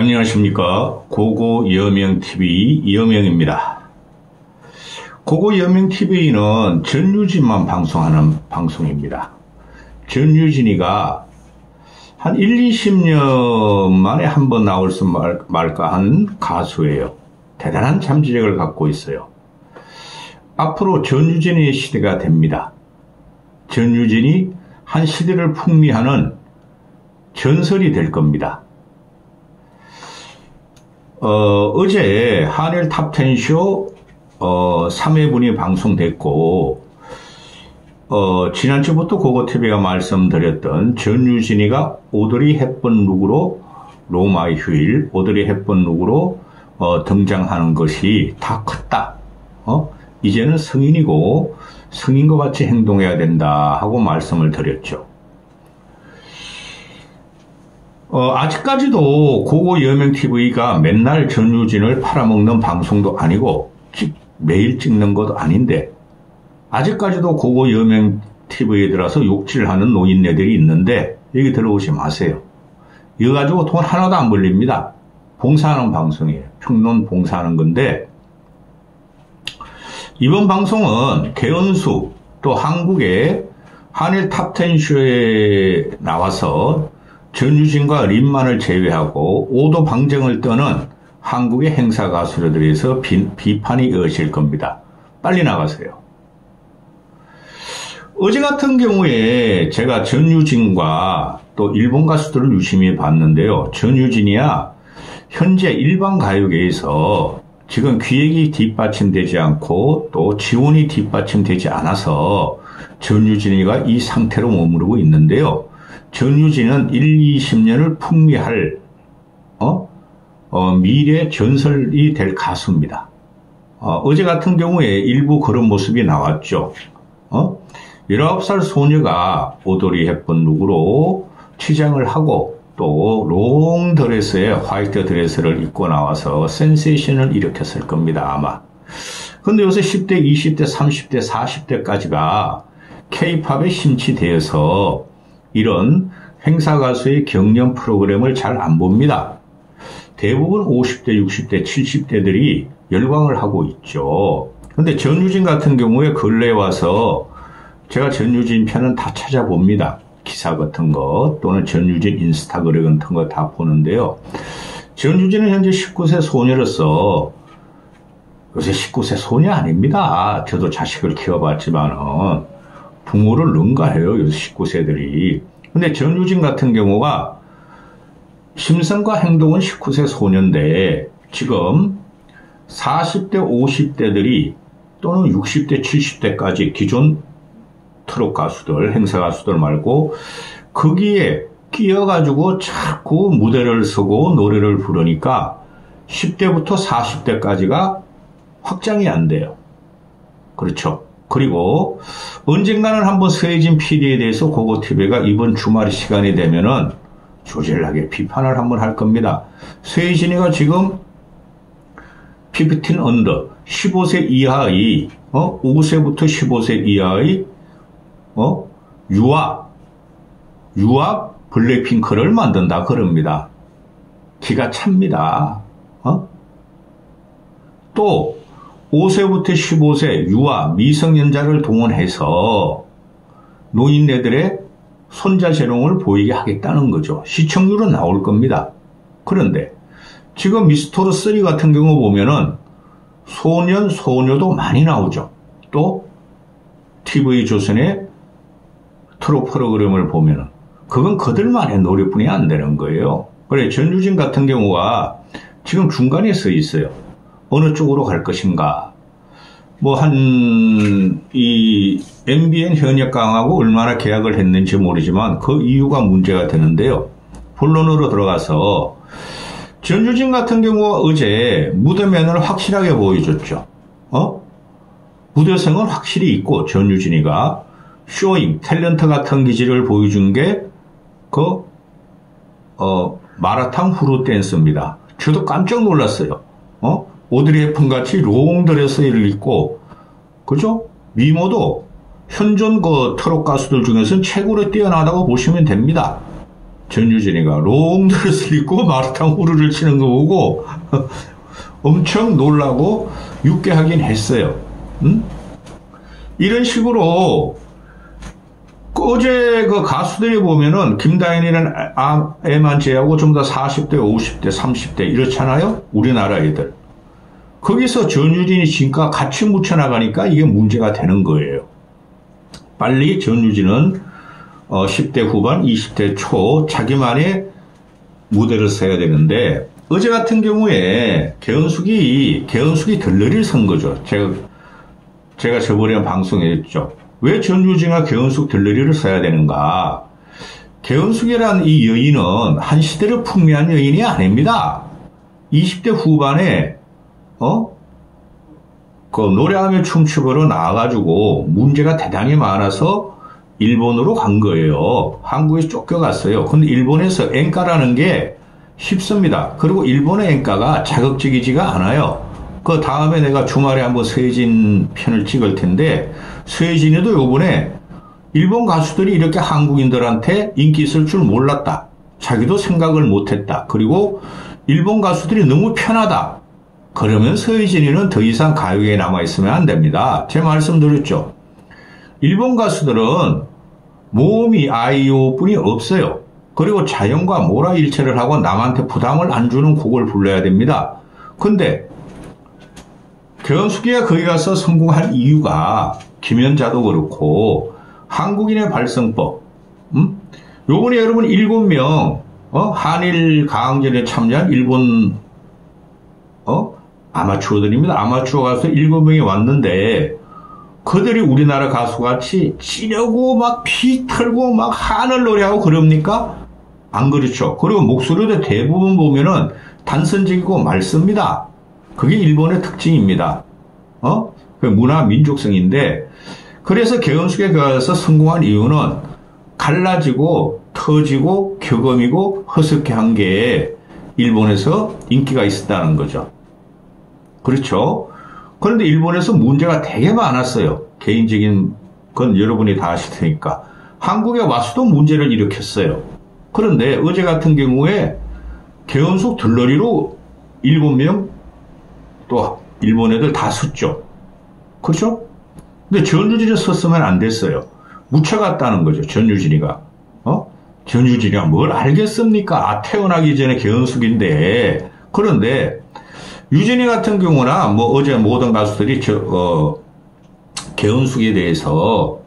안녕하십니까. 고고여명TV 이여명입니다. 고고여명TV는 전유진만 방송하는 방송입니다. 전유진이가 한 20년 만에 한 번 나올 수 말까 한 가수예요. 대단한 잠재력을 갖고 있어요. 앞으로 전유진의 시대가 됩니다. 전유진이 한 시대를 풍미하는 전설이 될 겁니다. 어제 한일 탑10쇼 3회분이 방송됐고, 지난주부터 고고TV가 말씀드렸던 전유진이가 오드리 헵번 룩으로 로마의 휴일, 오드리 헵번 룩으로 등장하는 것이 다 컸다. 이제는 성인이고 성인과 같이 행동해야 된다 하고 말씀을 드렸죠. 아직까지도 고고여명TV가 맨날 전유진을 팔아먹는 방송도 아니고 매일 찍는 것도 아닌데, 아직까지도 고고여명TV에 들어서 욕질하는 노인네들이 있는데 여기 들어오지 마세요. 이거 가지고 돈 하나도 안 벌립니다. 봉사하는 방송이에요. 평론 봉사하는 건데, 이번 방송은 개연수 또 한국의 한일 탑10쇼에 나와서 전유진과 린만을 제외하고 오도 방정을 떠는 한국의 행사 가수들에 대해서 비판이 이어질 겁니다. 빨리 나가세요. 어제 같은 경우에 제가 전유진과 또 일본 가수들을 유심히 봤는데요. 전유진이야 현재 일반 가요계에서 지금 기획이 뒷받침되지 않고 또 지원이 뒷받침되지 않아서 전유진이가 이 상태로 머무르고 있는데요. 전유진은 20년을 풍미할 미래 전설이 될 가수입니다. 어제 같은 경우에 일부 그런 모습이 나왔죠. 19살 소녀가 오드리 헵번 룩으로 취장을 하고 또 롱드레스에 화이트 드레스를 입고 나와서 센세이션을 일으켰을 겁니다, 아마. 근데 요새 10대, 20대, 30대, 40대까지가 K-팝에 심취되어서 이런 행사 가수의 경연 프로그램을 잘 안 봅니다. 대부분 50대, 60대, 70대들이 열광을 하고 있죠. 근데 전유진 같은 경우에 근래에 와서 제가 전유진 편은 다 찾아봅니다. 기사 같은 거 또는 전유진 인스타그램 같은 거 다 보는데요. 전유진은 현재 19세 소녀로서, 요새 19세 소녀 아닙니다. 저도 자식을 키워봤지만은 부모를 능가해요, 요새 19세들이. 근데 전유진 같은 경우가 심성과 행동은 19세 소년인데 지금 40대, 50대들이 또는 60대, 70대까지 기존 트롯 가수들, 행사 가수들 말고 거기에 끼어가지고 자꾸 무대를 서고 노래를 부르니까 10대부터 40대까지가 확장이 안 돼요. 그렇죠. 그리고 언젠가는 한번 서혜진 PD에 대해서 고고TV가 이번 주말 시간이 되면은 조질하게 비판을 한번 할 겁니다. 서혜진이가 지금 15 언더, 15세 이하의 5세부터 15세 이하의 유아 블랙핑크를 만든다 그럽니다. 기가 찹니다. 또 5세부터 15세 유아 미성년자를 동원해서 노인네들의 손자 재롱을 보이게 하겠다는 거죠. 시청률은 나올 겁니다. 그런데 지금 미스터로3 같은 경우 보면은 소년, 소녀도 많이 나오죠. 또 TV조선의 트롯 프로그램을 보면은 그건 그들만의 노래뿐이 안 되는 거예요. 그래, 전유진 같은 경우가 지금 중간에 서 있어요. 어느 쪽으로 갈 것인가. 이 MBN 현역강하고 얼마나 계약을 했는지 모르지만 그 이유가 문제가 되는데요. 본론으로 들어가서 전유진 같은 경우가 어제 무대면을 확실하게 보여줬죠. 무대성은 확실히 있고 전유진이가 쇼잉, 탤런트 같은 기질을 보여준 게 마라탕 후루 댄스입니다. 저도 깜짝 놀랐어요. 오드리 헵번 같이 롱드레스를 입고, 그죠? 미모도 현존 트롯 가수들 중에서는 최고로 뛰어나다고 보시면 됩니다. 전유진이가 롱드레스를 입고 마라탕 후루를 치는 거 보고 엄청 놀라고 육개하긴 했어요. 이런 식으로 어제 그 가수들이 보면은 김다현이는 애만 제하고 전부 다 40대, 50대, 30대 이렇잖아요. 우리나라 애들. 거기서 전유진이 지금과 같이 묻혀나가니까 이게 문제가 되는 거예요. 빨리 전유진은 10대 후반, 20대 초 자기만의 무대를 써야 되는데 어제 같은 경우에 개헌숙이 들러리를 선 거죠. 제가 저번에 방송에 했죠. 왜 전유진과 개헌숙 들러리를 써야 되는가? 개헌숙이라는 이 여인은 한 시대를 풍미한 여인이 아닙니다. 20대 후반에 그 노래하며 춤추고로 나와가지고 문제가 대단히 많아서 일본으로 간 거예요. 한국에서 쫓겨갔어요. 근데 일본에서 엔가라는 게 쉽습니다. 그리고 일본의 엔가가 자극적이지가 않아요. 그 다음에 내가 주말에 한번 서예진 편을 찍을 텐데 서예진이도 요번에 일본 가수들이 이렇게 한국인들한테 인기 있을 줄 몰랐다. 자기도 생각을 못했다. 그리고 일본 가수들이 너무 편하다. 그러면 서예진이는 더 이상 가요계에 남아있으면 안 됩니다. 제 말씀 드렸죠. 일본 가수들은 모음이 아이오뿐이 없어요. 그리고 자연과 몰아일체를 하고 남한테 부담을 안 주는 곡을 불러야 됩니다. 근데 개헌숙이가 거기 가서 성공한 이유가 김연자도 그렇고 한국인의 발성법. 요번에 여러분 7명 한일 가항전에 참여한 일본 아마추어들입니다. 아마추어 가수 7명이 왔는데 그들이 우리나라 가수같이 찌려고 막 피 털고 막 한을 노래하고 그럽니까? 안 그렇죠. 그리고 목소리도 대부분 보면은 단선적이고 맑습니다. 그게 일본의 특징입니다. 그 문화 민족성인데 그래서 개헌숙에 가서 성공한 이유는 갈라지고 터지고 격음이고 허스키한 게 일본에서 인기가 있었다는 거죠. 그렇죠. 그런데 일본에서 문제가 되게 많았어요. 개인적인 건 여러분이 다 아실 테니까. 한국에 와서도 문제를 일으켰어요. 그런데 어제 같은 경우에 개헌숙 들러리로 7명 또 일본 애들 다 섰죠. 그렇죠? 근데 전유진이 섰으면 안 됐어요. 묻혀갔다는 거죠. 전유진이가. 전유진이가 뭘 알겠습니까? 태어나기 전에 개헌숙인데. 그런데 유진이 같은 경우나 뭐 어제 모든 가수들이 개헌숙에 대해서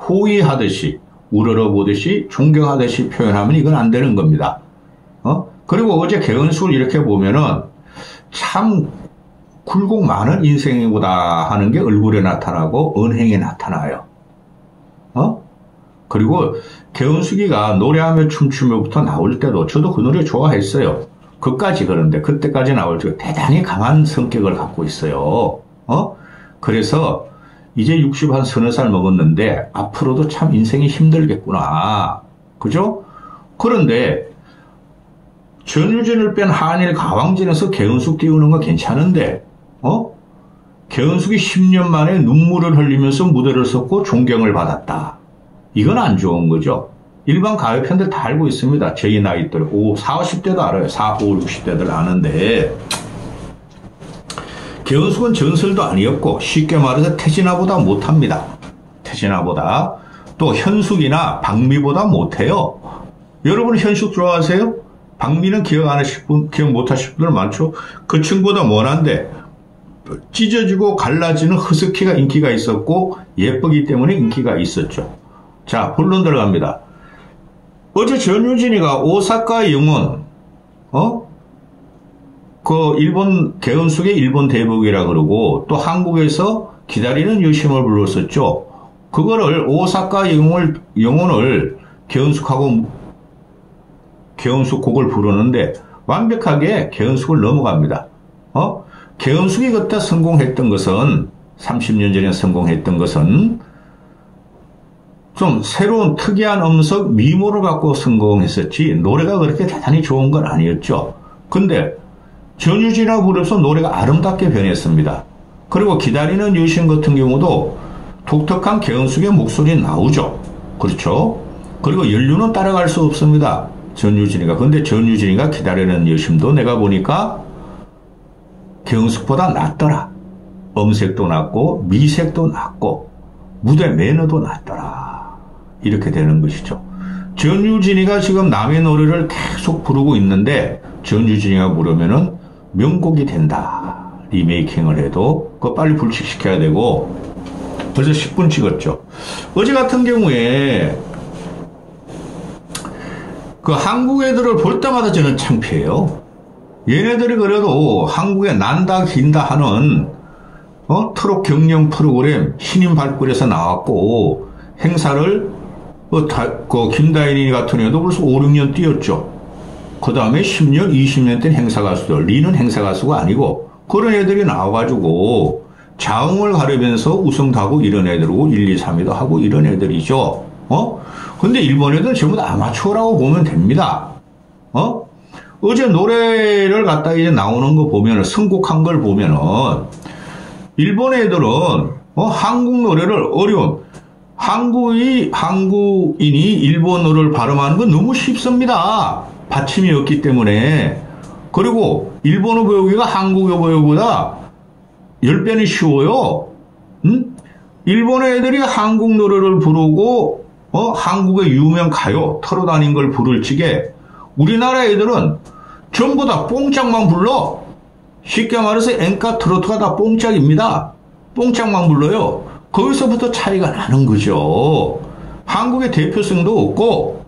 호의하듯이 우러러보듯이 존경하듯이 표현하면 이건 안 되는 겁니다. 그리고 어제 개헌숙을 이렇게 보면은 참 굴곡 많은 인생이구나 하는 게 얼굴에 나타나고 언행에 나타나요. 그리고 개헌숙이가 노래하며 춤추며부터 나올 때도 저도 그 노래 좋아했어요. 그까지 그런데 그때까지 나올 때 대단히 강한 성격을 갖고 있어요. 그래서 이제 60 한 서너 살 먹었는데 앞으로도 참 인생이 힘들겠구나. 그죠? 그런데 전유진을 뺀 한일 가왕진에서 개헌숙 띄우는 거 괜찮은데 개헌숙이 10년 만에 눈물을 흘리면서 무대를 섰고 존경을 받았다. 이건 안 좋은 거죠. 일반 가요 팬들 다 알고 있습니다. 저희 나이들 40, 50대도 알아요. 40, 50, 60대들 아는데 개헌숙은 전설도 아니었고 쉽게 말해서 태진아보다 못합니다. 태진아보다 또 현숙이나 박미보다 못해요. 여러분 현숙 좋아하세요? 박미는 기억 안 하실 분, 기억 못 하실 분들 많죠? 그 층보다 뭐한데 찢어지고 갈라지는 허스키가 인기가 있었고 예쁘기 때문에 인기가 있었죠. 자, 본론 들어갑니다. 어제 전유진이가 오사카 영혼, 그 일본 개헌숙의 일본 대복이라 그러고 또 한국에서 기다리는 여심을 불렀었죠. 그거를 오사카 영혼을 개헌숙하고 개헌숙 곡을 부르는데 완벽하게 개헌숙을 넘어갑니다. 개헌숙이 그때 성공했던 것은 30년 전에 성공했던 것은 좀 새로운 특이한 음색 미모를 갖고 성공했었지 노래가 그렇게 대단히 좋은 건 아니었죠. 근데 전유진하고 부르면서 노래가 아름답게 변했습니다. 그리고 기다리는 여신 같은 경우도 독특한 개헌숙의 목소리 나오죠. 그렇죠? 그리고 연륜은 따라갈 수 없습니다. 전유진이가. 근데 전유진이가 기다리는 여심도 내가 보니까 경숙보다 낫더라. 음색도 낫고 미색도 낫고 무대 매너도 낫더라. 이렇게 되는 것이죠. 전유진이가 지금 남의 노래를 계속 부르고 있는데 전유진이가 부르면은 명곡이 된다. 리메이킹을 해도 그거 빨리 불식시켜야 되고 벌써 10분 찍었죠. 어제 같은 경우에 그 한국 애들을 볼 때마다 저는 창피해요. 얘네들이 그래도 한국에 난다 긴다 하는 트롯 경연 프로그램 신인 발굴에서 나왔고 행사를 김다인이 같은 애도 벌써 5, 6년 뛰었죠. 그 다음에 10년, 20년 된 행사 가수들. 리는 행사 가수가 아니고 그런 애들이 나와가지고 자웅을 가르면서 우승도 하고 이런 애들이고 1, 2, 3위도 하고 이런 애들이죠. 근데 일본 애들은 전부 다 아마추어라고 보면 됩니다. 어제 노래를 갖다 이제 나오는 거 보면은, 선곡한 걸 보면은, 일본 애들은, 한국 노래를 한국인이 일본어를 발음하는 건 너무 쉽습니다. 받침이 없기 때문에. 그리고 일본어 배우기가 한국어 배우기보다 10배는 쉬워요. 일본 애들이 한국 노래를 부르고 한국의 유명 가요 털어다닌 걸 부를 적에 우리나라 애들은 전부 다 뽕짝만 불러. 쉽게 말해서 엔카 트로트가 다 뽕짝입니다. 뽕짝만 불러요. 거기서부터 차이가 나는 거죠. 한국의 대표성도 없고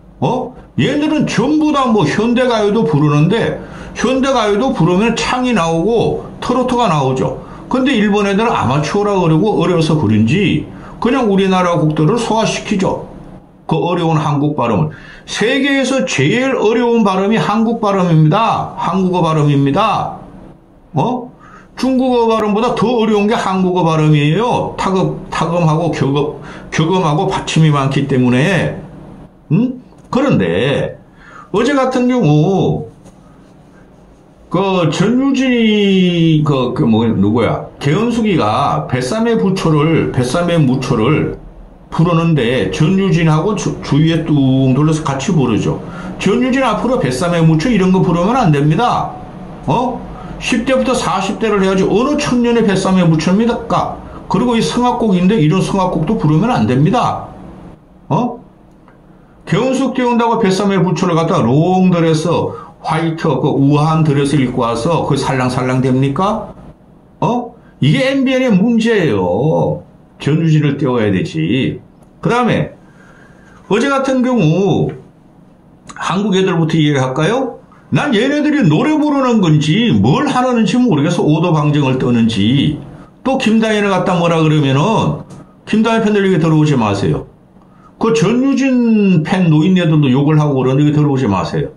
얘들은 전부 다 뭐 현대가요도 부르는데 현대가요도 부르면 창이 나오고 트로트가 나오죠. 근데 일본 애들은 아마추어라 그러고 어려서 그런지 그냥 우리나라 곡들을 소화시키죠. 그 어려운 한국 발음을. 세계에서 제일 어려운 발음이 한국 발음입니다. 한국어 발음입니다. 중국어 발음보다 더 어려운 게 한국어 발음이에요. 타금하고 격음하고 받침이 많기 때문에. 그런데 어제 같은 경우 전유진이 누구야? 개은숙이가 뱃삼의 무초를 부르는데 전유진하고 주위에 뚱 둘러서 같이 부르죠. 전유진 앞으로 뱃삼의 무초 이런 거 부르면 안 됩니다. 10대부터 40대를 해야지 어느 천년의 뱃삼의 무초입니까? 그리고 이 성악곡인데 이런 성악곡도 부르면 안 됩니다. 개운숙 띄운다고 뱃삼의 무초를 갖다가 롱드레스 화이트 그 우아한 드레스를 입고 와서 그 살랑살랑 됩니까? 이게 MBN의 문제예요. 전유진을 띄워야 되지. 그 다음에 어제 같은 경우 한국 애들부터 얘기할까요? 난 얘네들이 노래 부르는 건지 뭘 하는지 모르겠어. 오도 방정을 떠는지. 또 김다인을 갖다 뭐라 그러면은 김다인 팬들 여기 들어오지 마세요. 그 전유진 팬 노인네들도 욕을 하고 그러는데 여기 들어오지 마세요.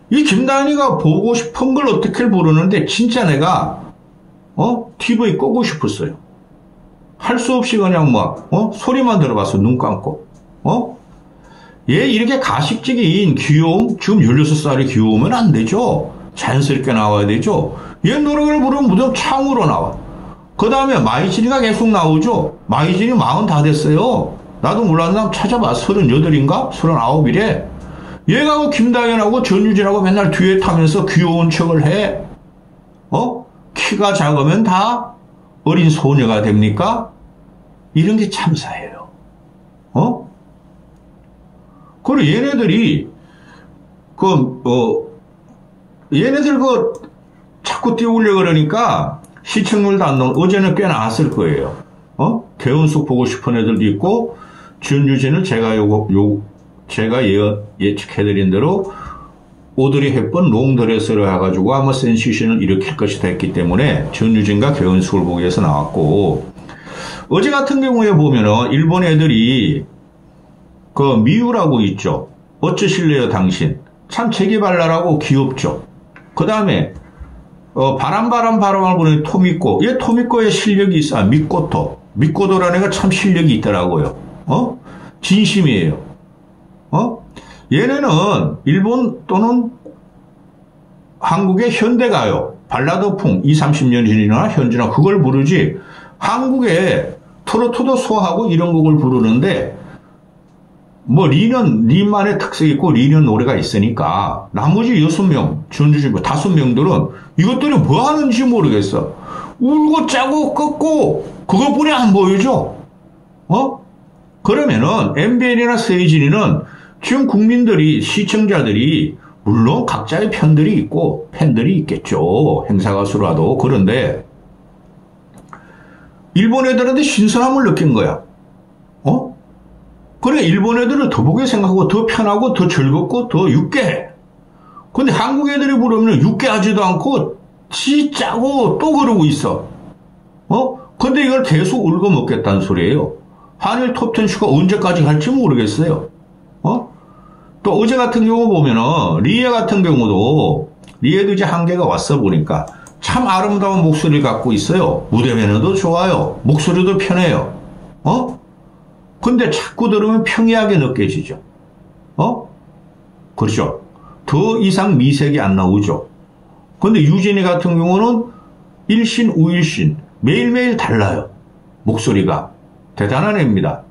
이 김다인이가 보고 싶은 걸 어떻게 부르는데 진짜 내가 TV 끄고 싶었어요. 할 수 없이 그냥 소리만 들어봤어. 눈 감고. 얘 이렇게 가식적인 귀여움, 지금 16살이 귀여우면 안 되죠. 자연스럽게 나와야 되죠. 얘 노래를 부르면 무조건 창으로 나와. 그 다음에 마이진이가 계속 나오죠. 마이진이 40 다 됐어요. 나도 몰랐나 찾아봐. 38인가? 39이래. 얘가 김다현하고 전유진하고 맨날 뒤에 타면서 귀여운 척을 해. 키가 작으면 다 어린 소녀가 됩니까? 이런 게 참사예요. 그리고 얘네들이 얘네들 자꾸 띄우려고 그러니까 시청률도 안 나오고 어제는 꽤 나왔을 거예요. 개운숙 보고 싶은 애들도 있고 전유진은 제가 예측해드린 대로 오드리 헵번 롱드레스를 해가지고 아마 센세이션을 일으킬 것이다 했기 때문에 전유진과 개은숙을 보기 위해서 나왔고 어제 같은 경우에 보면은 일본 애들이 미유라고 있죠. 어쩌실래요 당신. 참 재기발랄하고 귀엽죠. 그 다음에 바람을 부르는 토미코. 얘 토미코의 실력이 있어. 미코토라는 애가 참 실력이 있더라고요. 진심이에요. 얘네는 일본 또는 한국의 현대가요, 발라드풍 20, 30년 전이나 현지나 그걸 부르지 한국의 트로트도 소화하고 이런 곡을 부르는데 뭐 린만의 특색이 있고 린은 노래가 있으니까 나머지 6명, 전주지부 5명들은 이것들이 뭐 하는지 모르겠어. 울고 짜고 꺾고 그것뿐이 안 보이죠. 그러면은 MBN이나 세이진이는 지금 국민들이 시청자들이 물론 각자의 편들이 있고 팬들이 있겠죠. 행사가수라도. 그런데 일본 애들한테 신선함을 느낀 거야. 그래, 일본 애들을 더 보게 생각하고 더 편하고 더 즐겁고 더 유쾌해. 근데 한국 애들이 부르면 유쾌하지도 않고 짜고 또 그러고 있어. 근데 이걸 계속 울고 먹겠다는 소리예요. 한일 톱10 쇼가 언제까지 갈지 모르겠어요. 또 어제 같은 경우 보면은 리에 같은 경우도 리에도 이제 한계가 왔어 보니까 참 아름다운 목소리를 갖고 있어요. 무대 매너도 좋아요. 목소리도 편해요. 근데 자꾸 들으면 평이하게 느껴지죠. 그렇죠. 더 이상 미색이 안 나오죠. 근데 유진이 같은 경우는 일신, 우일신 매일매일 달라요. 목소리가. 대단한 애입니다.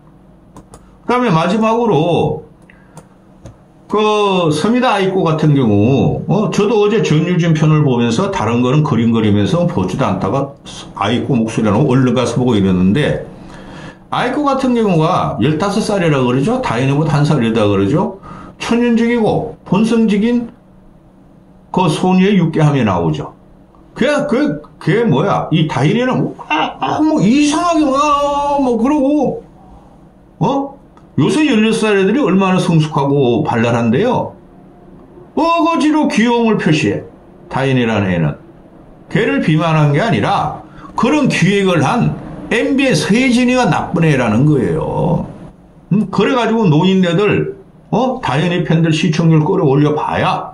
그 다음에 마지막으로 서미다 아이코 같은 경우 저도 어제 전유진 편을 보면서 다른 거는 그림 그리면서 보지도 않다가 아이코 목소리는 얼른 가서 보고 이러는데 아이코 같은 경우가 15살이라 그러죠. 다인이보다 1살이다 그러죠. 천연적이고 본성적인 그 소녀의 유쾌함이 나오죠. 그게 뭐야? 이 다인이는 뭐 이상하게 뭐 그러고 요새 16살 애들이 얼마나 성숙하고 발랄한데요. 어거지로 귀여움을 표시해. 다인이라는 애는. 걔를 비만한 게 아니라 그런 기획을 한 MB의 세진이가 나쁜 애라는 거예요. 그래가지고 노인네들 다인이 팬들 시청률 끌어올려 봐야.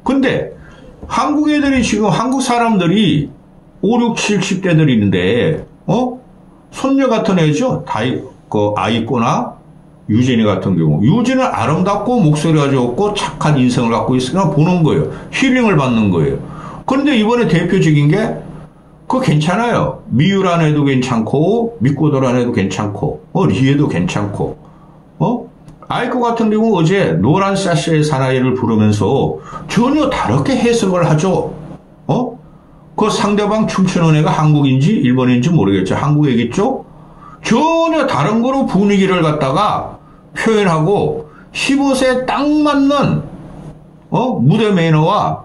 근데 한국 애들이 지금 한국 사람들이 5, 6, 70대들이 있는데 손녀 같은 애죠. 아이꼬나 유진이 같은 경우. 유진은 아름답고 목소리가 좋고 착한 인성을 갖고 있으니까 보는 거예요. 힐링을 받는 거예요. 그런데 이번에 대표적인 게 그거 괜찮아요. 미유라는 애도 괜찮고 미코도라는 애도 괜찮고 리에도 괜찮고 아이코 같은 경우 어제 노란 사시의 사나이를 부르면서 전혀 다르게 해석을 하죠. 그 상대방 춤추는 애가 한국인지 일본인지 모르겠죠. 한국 애겠죠? 전혀 다른 거로 분위기를 갖다가 표현하고 15세에 딱 맞는 무대 매너와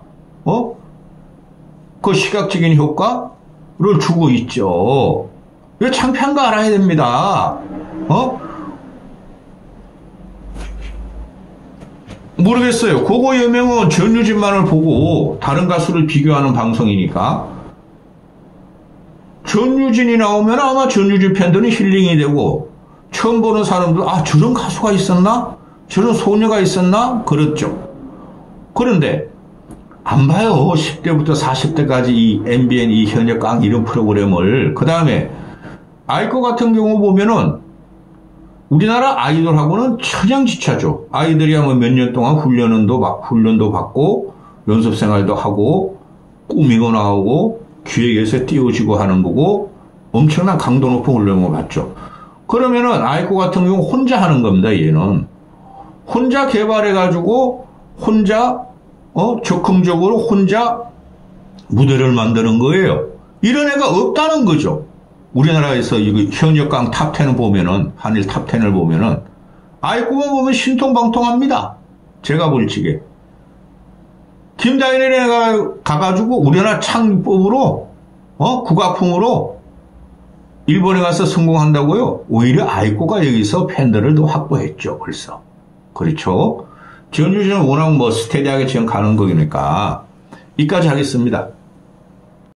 그 시각적인 효과를 주고 있죠. 이거 창피한 거 알아야 됩니다. 모르겠어요. 그거 여명은 전유진만을 보고 다른 가수를 비교하는 방송이니까 전유진이 나오면 아마 전유진 팬들은 힐링이 되고 처음 보는 사람들 저런 가수가 있었나? 저런 소녀가 있었나? 그렇죠. 그런데 안 봐요. 10대부터 40대까지 이 MBN 이 현역강 이런 프로그램을. 그 다음에 아이코 같은 경우 보면은 우리나라 아이돌하고는 천양지차죠. 아이들이야 뭐 몇 년 동안 훈련도 받고 연습생활도 하고 꾸미고 나오고 기획에서 띄워지고 하는 거고 엄청난 강도 높은 훈련을 받죠. 그러면은 아이코 같은 경우 혼자 하는 겁니다. 얘는 혼자 개발해가지고 혼자 적극적으로 혼자 무대를 만드는 거예요. 이런 애가 없다는 거죠. 우리나라에서 이거 현역강 탑10을 보면은 한일 탑10을 보면은 아이코만 보면 신통방통합니다. 제가 볼 적에 김다인이가 가가지고 우리나라 창법으로 국악풍으로 일본에 가서 성공한다고요. 오히려 아이코가 여기서 팬들을 더 확보했죠. 벌써. 그렇죠. 전유진은 워낙 뭐 스테디하게 지금 가는 거니까 이까지 하겠습니다.